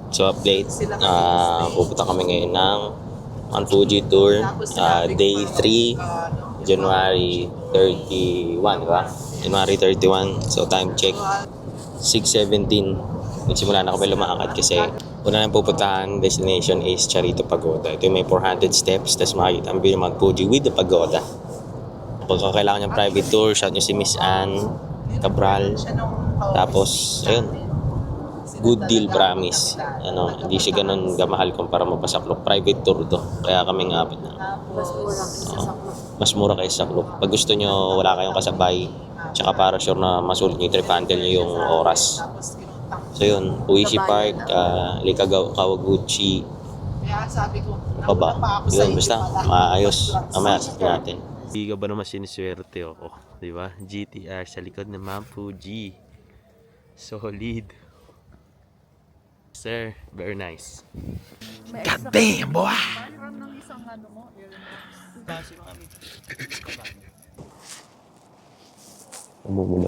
So update, pupunta kami ngayon ng Mount Fuji Tour, day 3, January 31, di ba? January 31, so time check, 6:17. Nagsimula na kami lumakad kasi una na pupuntahan destination is Charito Pagoda. Ito yung may 400 steps, tapos makikita ang view ng Mount Fuji with the pagoda. Pagka kailangan yung private tour, shout nyo si Miss Anne Cabral. Tapos, ayun, good deal, promise. Hindi siya ganun gamahal kumpara mapasaklok. Private tour to. Kaya kami nga mas mura kaysa saklok. Pag gusto nyo, wala kayong kasabay, tsaka para sure na masulit nyo, trip handle nyo yung oras. So yun, Uishi Park, Kawaguchi, baba. Yun, basta maayos. Mamaya natin. Hindi ka ba naman siniswerte ako? Diba? GTR sa likod ng Mount Fuji. Solid. Sir, very nice. God damn, boy!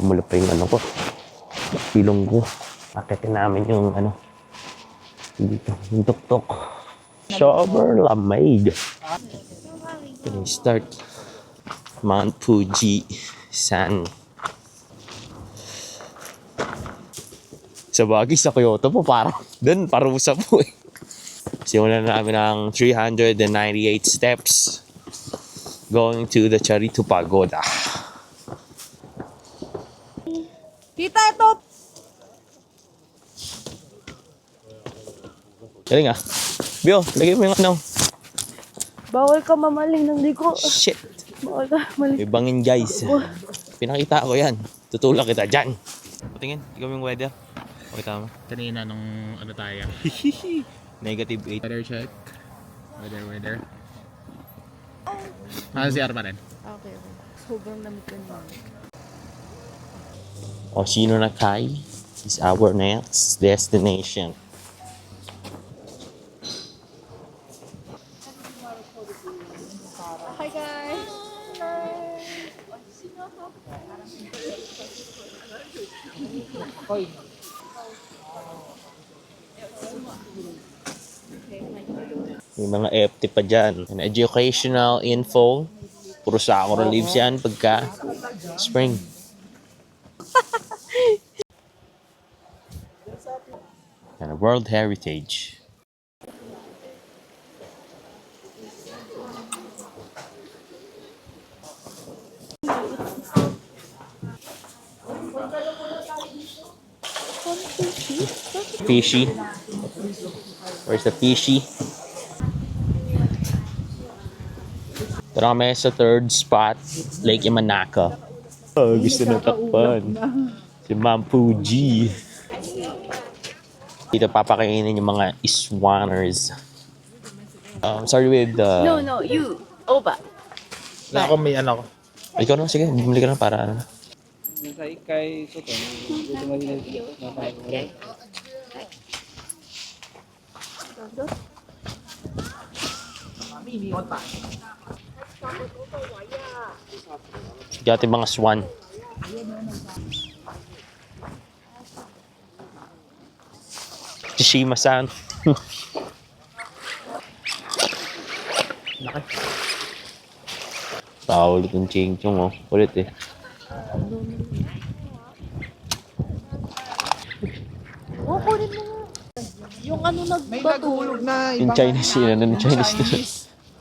Mula pa yung ko. Pilong ko. Akitin namin yung dito, yung tuktok. Sober Lamade. Okay, start. Mount Fuji San. Sa bagay sa Kyoto po parang doon parusa po eh. Simulan namin ng 398 steps going to the Charito Pagoda. Tita, ito! Galing ah. Bio, lagay mo yung Bawal ka mamaling ng liko. Shit. Bawal ka mamaling. Ibangin guys. Pinakita ko yan. Tutulak kita dyan. Patingin, ikaw yung weather. Pakita mo. Kanina nung tayo. Negative 8. Weather check. Weather. CR pa rin. Okay. Sobrang lamig ka na. Oshinonaki is our next destination. Hi guys! May mga FT pa dyan. An educational info. Puro Sakura leaves yan pagka spring. And World Heritage. Fishy. Where's the fishy? Tara kami sa third spot, Lake Imanaka. Oh, gusto na takpan. Si Mount Fuji. Dito papakainin yung mga Iswaners. Sorry with... No, you. Oba. Wala ako may ko. Ikaw na, sige. Bumili ka na para ano. Kay Soto, dito mahilig na tayo. Sige ating mga swan. Tsushima-san. Ulit yung ching-chong oh. Ulit eh. Kunin mo nga. Yung nagbato. May nagulog na Yung Chinese yun, yung Chinese na.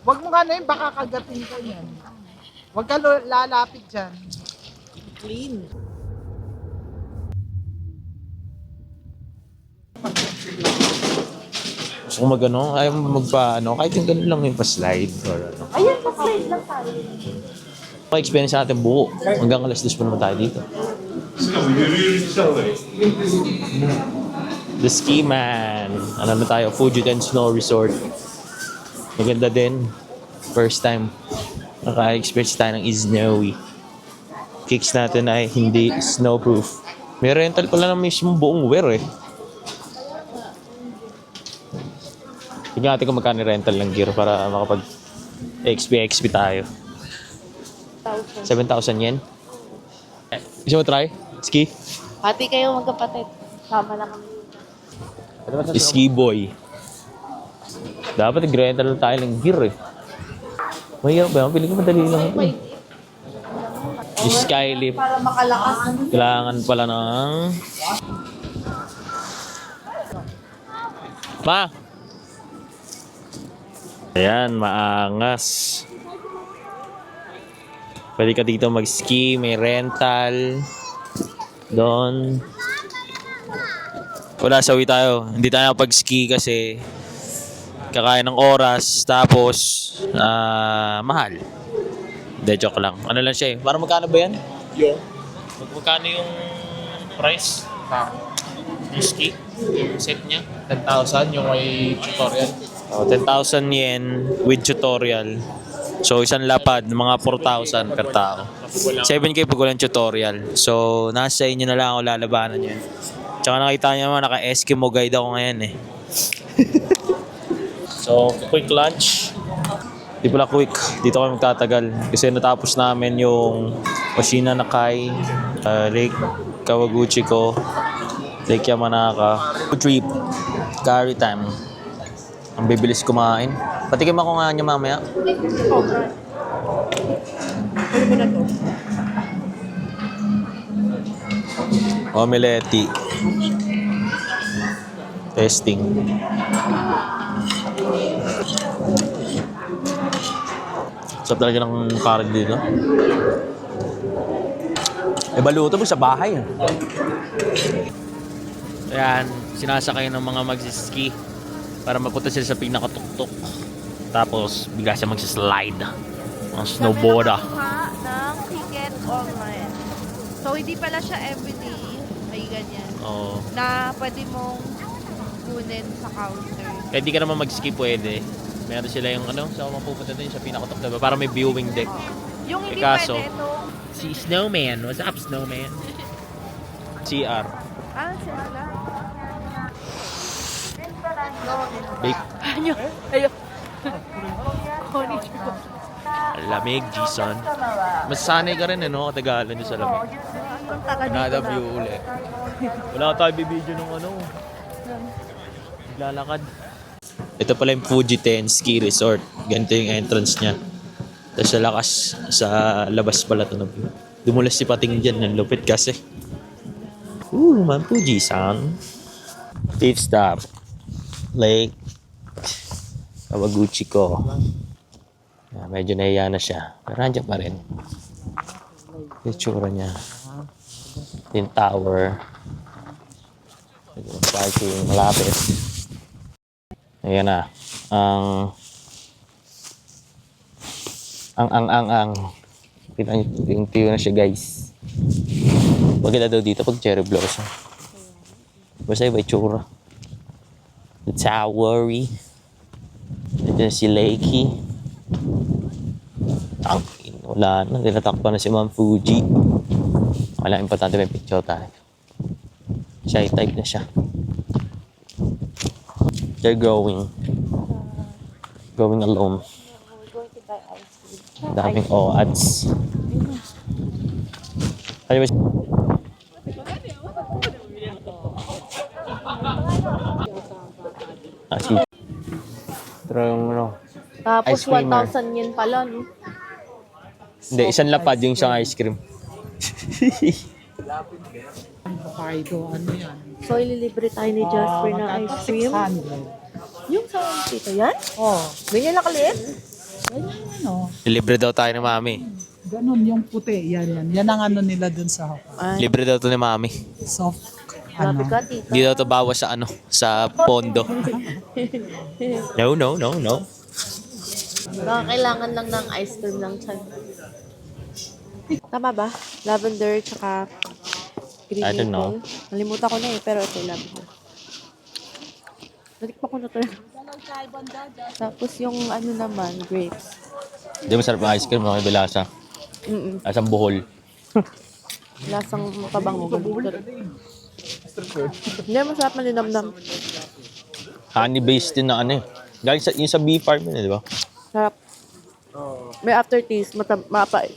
Huwag mo nga na yun, baka kagatin ka yan. Huwag ka lalapit dyan. Clean. Gusto ko ayaw mo kahit yung ganun lang yung pa-slide or ano. Ayan, pa-slide lang tayo. Pa-experience natin buo. Hanggang alas 2 pa naman tayo dito. The Ski Man. Na tayo? Fujian Snow Resort. Maganda din. First time naka-experience tayo ng snowy. Kicks natin ay hindi snowproof. May rental pala ng mismo buong wear eh. Tignan natin kung magkano rental ng gear para makapag XP tayo. 7,000 yen. Gusto mo try? Ski? Pati kayo magkapatid. Sama na kami. Ski boy. Dapat nag-rental tayo ng gear eh. Mahirap ba? Piling ko madali lang ito. Skylift. Para makalakas. Kailangan pala ng... Ma! Ayan, maangas. Pwede ka dito mag-ski, may rental. Doon. Wala, sawi tayo. Hindi tayo pag-ski kasi kakain ng oras, tapos mahal. Hindi, joke lang. Ano lang siya eh. Para magkano ba yan? Magkano yung price? Yung ski? Yung set niya? 10,000 yung may tutorial. 10,000 yen with tutorial. So, isang lapad, mga 4,000 per tao. 7K pag walang tutorial. So, nasa inyo na lang ako lalabanan yun. Tsaka nakita niyo naman, naka-Eskimo guide ako ngayon eh. So, quick lunch. Di pala quick. Dito kami magtatagal. Kasi natapos namin yung Oshina Nakai, Lake Kawaguchiko, Lake Yamanaka. Trip. Carry time. Ang bibilis kumain. Patikim ako nga niya mamaya. Omelette. Testing. Sarap talaga ng curry dito. Baluto mo sa bahay. Ayan, sinasakay ng mga magsiski para mapunta sila sa pinakatuktok. Tapos, bigla siya magsislide. Ang snowboarder. Ng ticket online. So, hindi pala siya everyday. May ganyan. Oo. Na pwede mong kunin sa counter. Kaya di ka naman mag-ski pwede. Meron sila yung sa mapupunta din sa pinakatok, diba? Para may viewing deck. Yung hindi Kaso, pwede ito. Si Snowman. What's up, Snowman? CR. Sila lang. Bake. Ano? Ayun. Konnichiwa. Lamig, Jason. Masanay ka rin, no? Katagalan nyo sa lamig. Punta ka dito Another na. view ulit. Wala tayo bibidyo nung naglalakad. Ito pala yung Fuji 10 Ski Resort. Ganito yung entrance niya. Tapos sa lakas, sa labas pala ito na view. Dumulas si Pating dyan. Ang lupit kasi. Man Fuji-san. Fifth stop. Lake Kawaguchiko. Medyo nahiya na siya. Pero nandiyan pa rin. Yung tsura niya. Yung tower. Yung parking malapit. Ayan na. Ang. Kita niyo yung view na siya, guys. Maganda daw dito pag cherry blossom. Basta iba yung tsura. The tower. Nandiyan si Lakey. Wala na. Tinatakpan na si Ma'am Fuji. Wala, importante may picture tayo. Shy type na siya. They're going alone. Daming ads. Ano ba? Si pero yung Tapos ice creamer. 1,000 yen pala, no? Hindi, isang lapad yung isang ice cream. Hokkaido, ano yan? So, ililibre tayo ni Jasper ng ice cream. 600. Yung sa tito yan? Oh, Ganyan lang kaliit? ganyan ano. Libre daw tayo ni Mami. Ganun yung puti. Yan. Yan ang ano nila dun sa Hokkaido. Ay, Libre daw to ni Mami. Soft, grabe ano. ka, tita. Hindi daw to bawas sa sa pondo. No. Baka kailangan lang ng ice cream ng chan. Tama ba? Lavender, tsaka green I don't know. maple. Nalimutan ko na eh, pero ito lavender. Natikpa ko na to. Tapos yung ano naman, grapes. Hindi masarap ang ice cream, may bilasa. Lasang buhol. Lasang pabango. Hindi, masarap malinamnam. Honey-based din na eh. Galing sa, yung sa bee farm yun, di ba? Sarap. May aftertaste, mapait.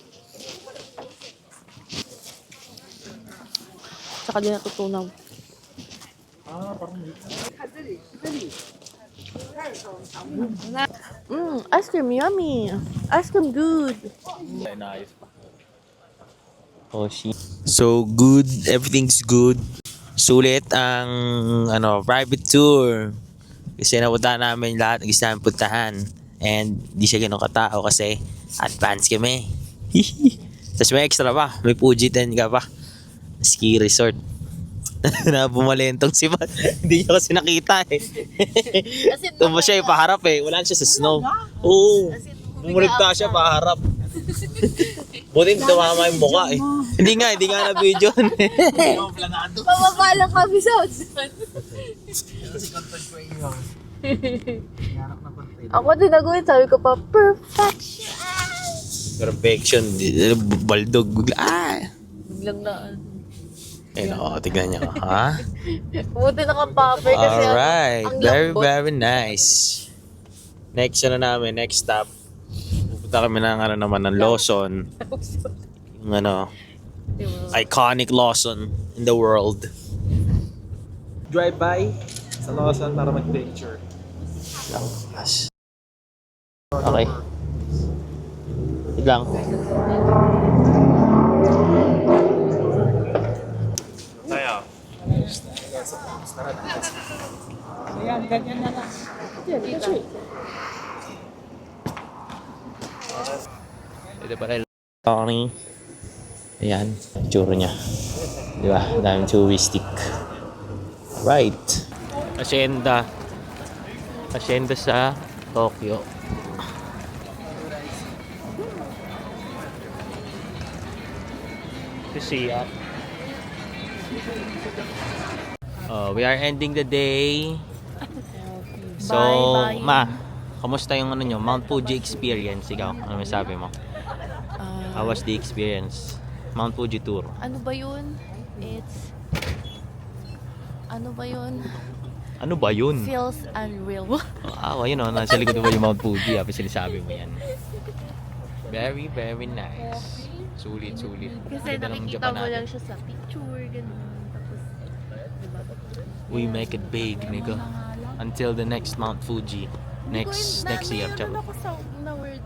Tsaka din natutunaw. Ice cream yummy. Ice cream good. Oh, shit. So good, everything's good. Sulit ang private tour. Kasi napunta namin lahat ng gusto namin puntahan. And di siya ganun katao kasi advance kami. Tapos may extra pa. May Fuji 10 ka pa. Ski resort. Na bumalentong si Matt. Hindi niya kasi nakita eh. Tumo siya paharap eh. Wala siya sa snow. Oo. Bumuligta siya paharap. Buti tumama yung mukha eh. Hindi nga na video. Pababa lang kami sa hotspot. Ako tinaguin, sabi ko pa, perfection! Perfection. Baldog. Biglang na. Ayun ako, tignan niya. Ha? Buti naka-popper kasi Alright. ang Very, lambot. very nice. Next next stop. Pupunta kami ng Lawson. Yung iconic Lawson in the world. Drive by sa Lawson para mag-picture. Okay. Wait lang. Tayo. Ayan, ganyan na lang. Ito pala yung Tony. Ayan, tsura niya. Di ba? Daming touristic. Right. Hacienda. Hacienda sa Tokyo. To see ya. We are ending the day. So, Bye, bye. Ma, kamusta yung nyo? Mount Fuji experience? Ikaw, ano may sabi mo? How was the experience? Mount Fuji tour. Ano ba yun? Ano ba yun? Ano ba yun? Feels unreal. Ayun o, nasa likod mo yung Mount Fuji. Sinasabi mo yan. Very, very nice. Sulit. Kasi Ganda ng nakikita Japan mo natin. lang siya sa picture, ganun. Tapos, diba? We make it big, nigga. Until the next Mount Fuji. Next year. May Charot. ako sa na word